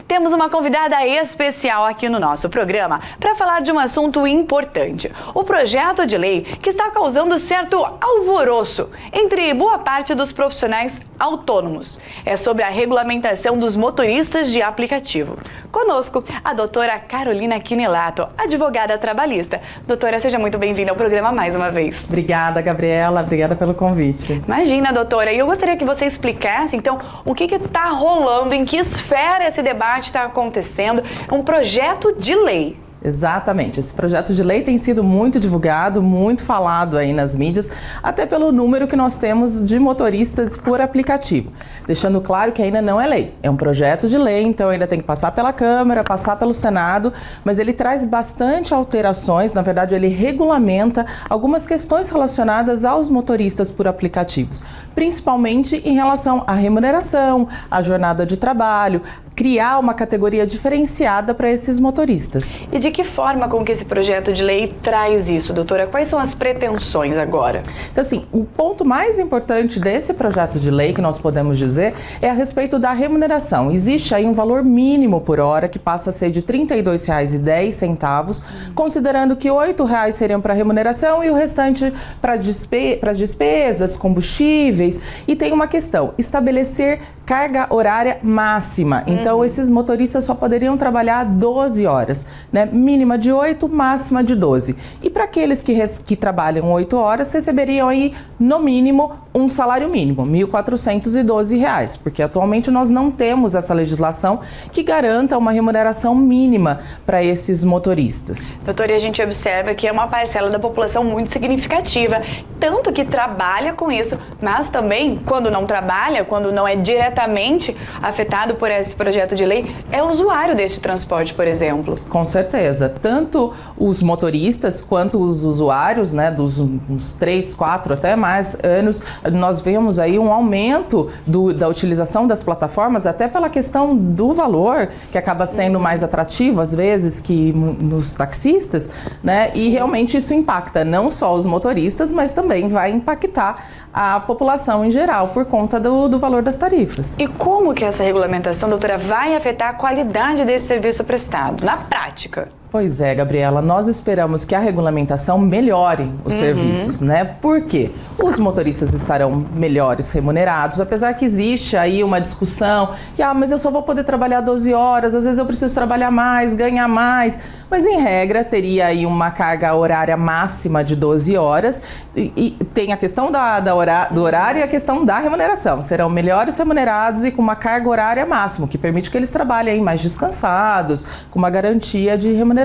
Temos uma convidada especial aqui no nosso programa para falar de um assunto importante. O projeto de lei que está causando certo alvoroço entre boa parte dos profissionais autônomos. É sobre a regulamentação dos motoristas de aplicativo. Conosco, a doutora Carolina Quinelato, advogada trabalhista. Doutora, seja muito bem-vinda ao programa mais uma vez. Obrigada, Gabriela. Obrigada pelo convite. Imagina, doutora. E eu gostaria que você explicasse, então, o que está rolando, em que esfera esse debate está acontecendo. É um projeto de lei. Exatamente, esse projeto de lei tem sido muito divulgado, muito falado aí nas mídias, até pelo número que nós temos de motoristas por aplicativo. Deixando claro que ainda não é lei, é um projeto de lei, então ainda tem que passar pela Câmara, passar pelo Senado, mas ele traz bastante alterações, na verdade ele regulamenta algumas questões relacionadas aos motoristas por aplicativos, principalmente em relação à remuneração, à jornada de trabalho, criar uma categoria diferenciada para esses motoristas. E de que forma com que esse projeto de lei traz isso, doutora? Quais são as pretensões agora? Então, assim, o ponto mais importante desse projeto de lei que nós podemos dizer é a respeito da remuneração. Existe aí um valor mínimo por hora que passa a ser de R$ 32,10, considerando que R$ 8,00 seriam para remuneração e o restante para as despesas, combustíveis. E tem uma questão, estabelecer carga horária máxima. Então, esses motoristas só poderiam trabalhar 12 horas, né? Mínima de 8, máxima de 12. E para aqueles que trabalham 8 horas, receberiam aí, no mínimo, um salário mínimo, R$ 1.412, porque atualmente nós não temos essa legislação que garanta uma remuneração mínima para esses motoristas. Doutora, e a gente observa que é uma parcela da população muito significativa, tanto que trabalha com isso, mas também, quando não trabalha, quando não é diretamente afetado por esse projeto de lei, é usuário desse transporte, por exemplo. Com certeza. Tanto os motoristas quanto os usuários, né, dos uns 3, 4, até mais anos, nós vemos aí um aumento da utilização das plataformas, até pela questão do valor, que acaba sendo mais atrativo, às vezes, que nos taxistas, né? Sim. E realmente isso impacta não só os motoristas, mas também vai impactar a população em geral, por conta do valor das tarifas. E como que essa regulamentação, doutora, vai afetar a qualidade desse serviço prestado, na prática? Pois é, Gabriela, nós esperamos que a regulamentação melhore os serviços, né? Por quê? Os motoristas estarão melhores remunerados, apesar que existe aí uma discussão que, mas eu só vou poder trabalhar 12 horas, às vezes eu preciso trabalhar mais, ganhar mais, mas em regra teria aí uma carga horária máxima de 12 horas e tem a questão do horário e a questão da remuneração. Serão melhores remunerados e com uma carga horária máxima, que permite que eles trabalhem aí mais descansados, com uma garantia de remuneração.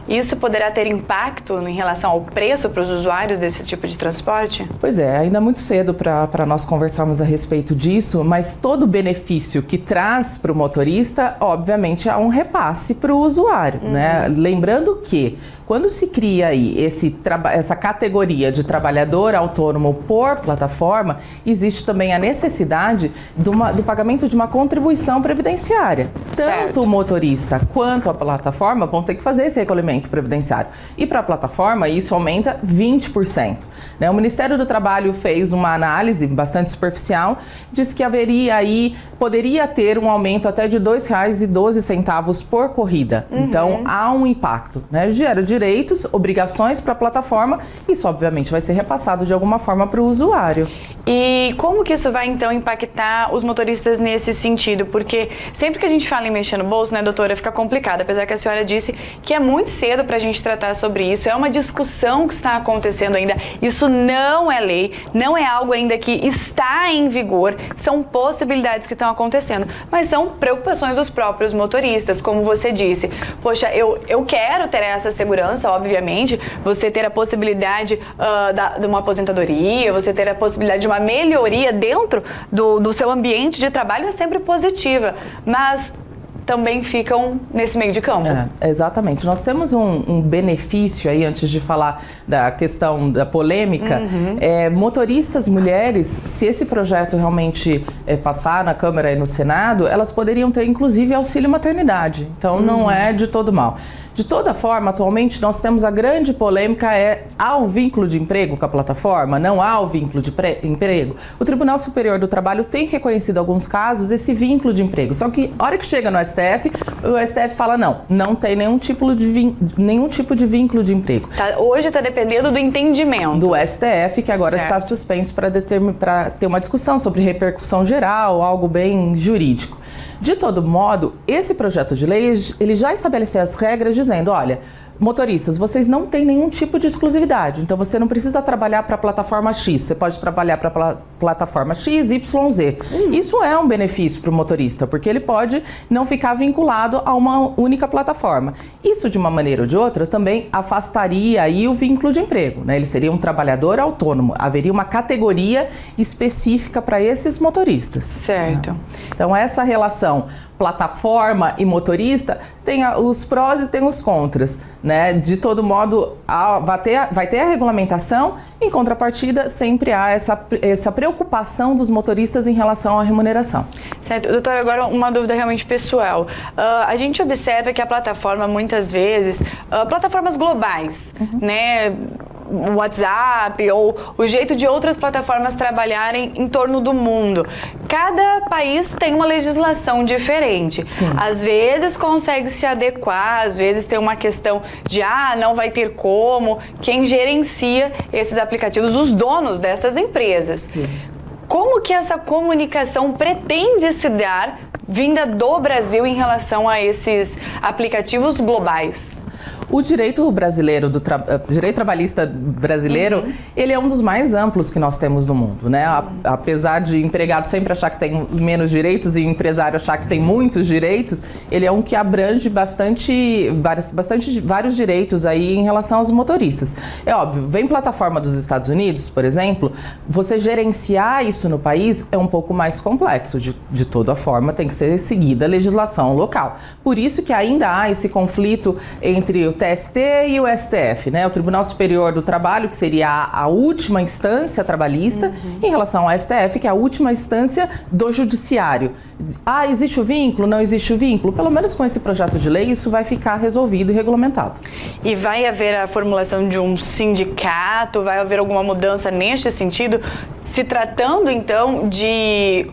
Isso poderá ter impacto em relação ao preço para os usuários desse tipo de transporte? Pois é, ainda muito cedo para nós conversarmos a respeito disso, mas todo benefício que traz para o motorista, obviamente, há um repasse para o usuário, né? Lembrando que quando se cria aí essa categoria de trabalhador autônomo por plataforma, existe também a necessidade do pagamento de uma contribuição previdenciária. Certo. Tanto o motorista quanto a plataforma vão ter que fazer esse recolhimento previdenciário. E para a plataforma, isso aumenta 20%. Né? O Ministério do Trabalho fez uma análise bastante superficial, disse que poderia ter um aumento até de R$ 2,12 por corrida. Então, há um impacto, né? Gera direitos, obrigações para a plataforma, isso obviamente vai ser repassado de alguma forma para o usuário. E como que isso vai então impactar os motoristas nesse sentido? Porque sempre que a gente fala em mexer no bolso, né, doutora, fica complicado, apesar que a senhora disse que é muito cedo para a gente tratar sobre isso, é uma discussão que está acontecendo ainda, isso não é lei, não é algo ainda que está em vigor, são possibilidades que estão acontecendo, mas são preocupações dos próprios motoristas, como você disse. Poxa, eu quero ter essa segurança, obviamente, você ter a possibilidade de uma aposentadoria, você ter a possibilidade de uma melhoria dentro do seu ambiente de trabalho é sempre positiva, mas também ficam nesse meio de campo. Exatamente. Nós temos um benefício aí, antes de falar da questão da polêmica, motoristas mulheres, se esse projeto realmente passar na Câmara e no Senado, elas poderiam ter, inclusive, auxílio maternidade. Então, não é de todo mal. De toda forma, atualmente nós temos a grande polêmica há um vínculo de emprego com a plataforma? Não há o vínculo de emprego? O Tribunal Superior do Trabalho tem reconhecido em alguns casos esse vínculo de emprego. Só que, a hora que chega no STF, o STF fala não tem nenhum tipo de vínculo de emprego. Hoje está dependendo do entendimento. Do STF, que agora está suspenso para ter uma discussão sobre repercussão geral, algo bem jurídico. De todo modo, esse projeto de lei, ele já estabeleceu as regras dizendo, olha, motoristas, vocês não têm nenhum tipo de exclusividade, então você não precisa trabalhar para a plataforma X, você pode trabalhar para a plataforma X, Y, Z. Isso é um benefício para o motorista, porque ele pode não ficar vinculado a uma única plataforma. Isso, de uma maneira ou de outra, também afastaria aí o vínculo de emprego, né? Ele seria um trabalhador autônomo, haveria uma categoria específica para esses motoristas. Certo. Então, essa relação plataforma e motorista tem os prós e tem os contras, né? De todo modo, vai ter a regulamentação, em contrapartida, sempre há essa preocupação dos motoristas em relação à remuneração. Certo. Doutora, agora uma dúvida realmente pessoal. A gente observa que a plataforma, muitas vezes, plataformas globais, né? O WhatsApp ou o jeito de outras plataformas trabalharem em torno do mundo. Cada país tem uma legislação diferente. Sim. Às vezes consegue se adequar, às vezes tem uma questão de não vai ter como. Quem gerencia esses aplicativos, os donos dessas empresas. Sim. Como que essa comunicação pretende se dar vinda do Brasil em relação a esses aplicativos globais? O direito brasileiro, direito trabalhista brasileiro, ele é um dos mais amplos que nós temos no mundo, né? Apesar de empregado sempre achar que tem menos direitos e o empresário achar que tem muitos direitos, ele é um que abrange vários direitos aí em relação aos motoristas. É óbvio, vem plataforma dos Estados Unidos, por exemplo, você gerenciar isso no país é um pouco mais complexo. De toda forma, tem que ser seguida a legislação local. Por isso que ainda há esse conflito entre o TST e o STF, né? O Tribunal Superior do Trabalho, que seria a última instância trabalhista, em relação ao STF, que é a última instância do judiciário. Existe o vínculo? Não existe o vínculo? Pelo menos com esse projeto de lei, isso vai ficar resolvido e regulamentado. E vai haver a formulação de um sindicato? Vai haver alguma mudança neste sentido? Se tratando, então, de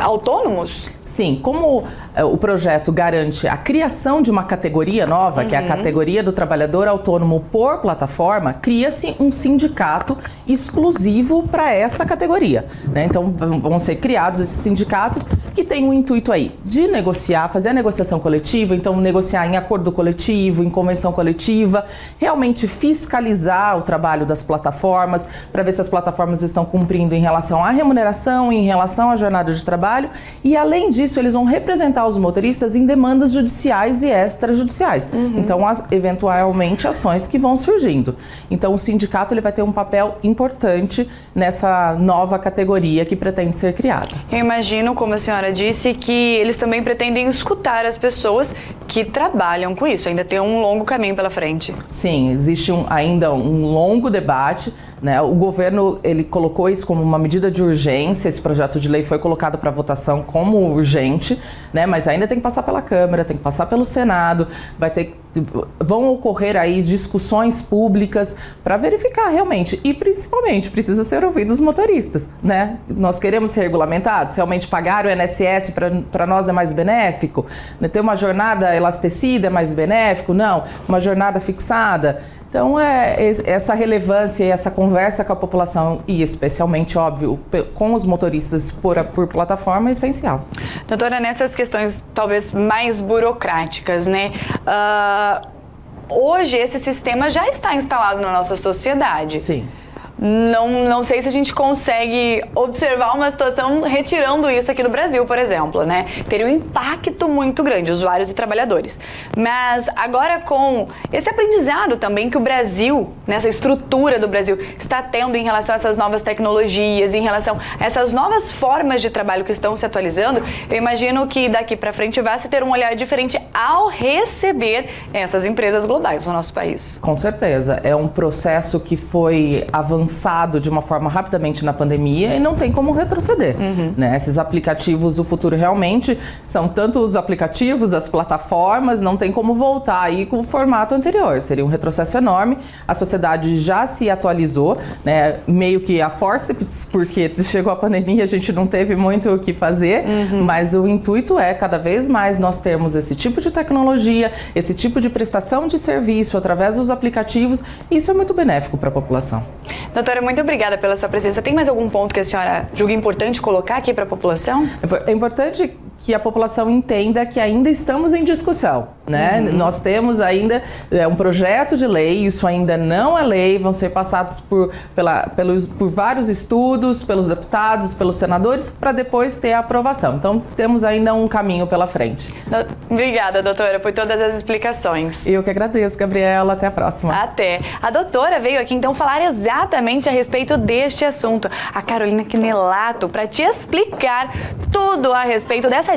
autônomos? Sim, como o projeto garante a criação de uma categoria nova, que é a categoria do trabalhador autônomo por plataforma, cria-se um sindicato exclusivo para essa categoria, né? Então, vão ser criados esses sindicatos que têm o intuito aí de negociar, fazer a negociação coletiva, então negociar em acordo coletivo, em convenção coletiva, realmente fiscalizar o trabalho das plataformas, para ver se as plataformas estão cumprindo em relação à remuneração, em relação à jornada de trabalho, e além disso, eles vão representar os motoristas em demandas judiciais e extrajudiciais. Então, eventualmente, ações que vão surgindo. Então, o sindicato ele vai ter um papel importante nessa nova categoria que pretende ser criada. Eu imagino, como a senhora disse, que eles também pretendem escutar as pessoas que trabalham com isso. Ainda tem um longo caminho pela frente. Sim, existe ainda um longo debate, né? O governo ele colocou isso como uma medida de urgência, esse projeto de lei foi colocado para votação como urgente, né? Mas ainda tem que passar pela Câmara, tem que passar pelo Senado, vão ocorrer aí discussões públicas para verificar realmente, e principalmente precisa ser ouvido os motoristas, né? Nós queremos ser regulamentados, realmente pagar o INSS para nós é mais benéfico, né? Ter uma jornada elastecida é mais benéfico? Não, uma jornada fixada. Então, essa relevância e essa conversa com a população, e especialmente, óbvio, com os motoristas por plataforma, é essencial. Doutora, nessas questões talvez mais burocráticas, né? Hoje, esse sistema já está instalado na nossa sociedade. Sim. Não sei se a gente consegue observar uma situação retirando isso aqui do Brasil, por exemplo, né? Teria um impacto muito grande, usuários e trabalhadores. Mas agora com esse aprendizado também que o Brasil, nessa estrutura do Brasil, está tendo em relação a essas novas tecnologias, em relação a essas novas formas de trabalho que estão se atualizando, eu imagino que daqui para frente vai se ter um olhar diferente ao receber essas empresas globais no nosso país. Com certeza. É um processo que foi avançado lançado de uma forma rapidamente na pandemia e não tem como retroceder, né? Esses aplicativos, o futuro realmente são tanto os aplicativos, as plataformas, não tem como voltar aí com o formato anterior, seria um retrocesso enorme. A sociedade já se atualizou, né? Meio que a forceps, porque chegou a pandemia, a gente não teve muito o que fazer, mas o intuito é cada vez mais nós termos esse tipo de tecnologia, esse tipo de prestação de serviço através dos aplicativos, e isso é muito benéfico para a população. Doutora, muito obrigada pela sua presença. Tem mais algum ponto que a senhora julga importante colocar aqui para a população? É importante que a população entenda que ainda estamos em discussão, né? Nós temos ainda um projeto de lei, isso ainda não é lei, vão ser passados por vários estudos, pelos deputados, pelos senadores, para depois ter a aprovação. Então, temos ainda um caminho pela frente. Obrigada, doutora, por todas as explicações. Eu que agradeço, Gabriela. Até a próxima. Até. A doutora veio aqui, então, falar exatamente a respeito deste assunto. A Carolina Quinelato, para te explicar tudo a respeito dessa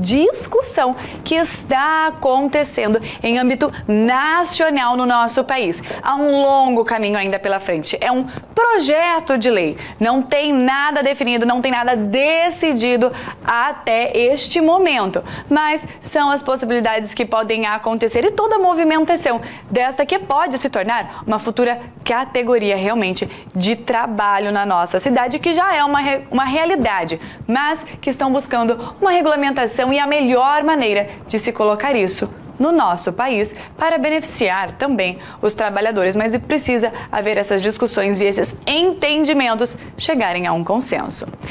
discussão que está acontecendo em âmbito nacional no nosso país. Há um longo caminho ainda pela frente. É um projeto de lei. Não tem nada definido, não tem nada decidido até este momento. Mas são as possibilidades que podem acontecer e toda a movimentação desta que pode se tornar uma futura categoria realmente de trabalho na nossa cidade, que já é uma realidade, mas que estão buscando uma regulamentação e a melhor maneira de se colocar isso no nosso país para beneficiar também os trabalhadores. Mas precisa haver essas discussões e esses entendimentos chegarem a um consenso.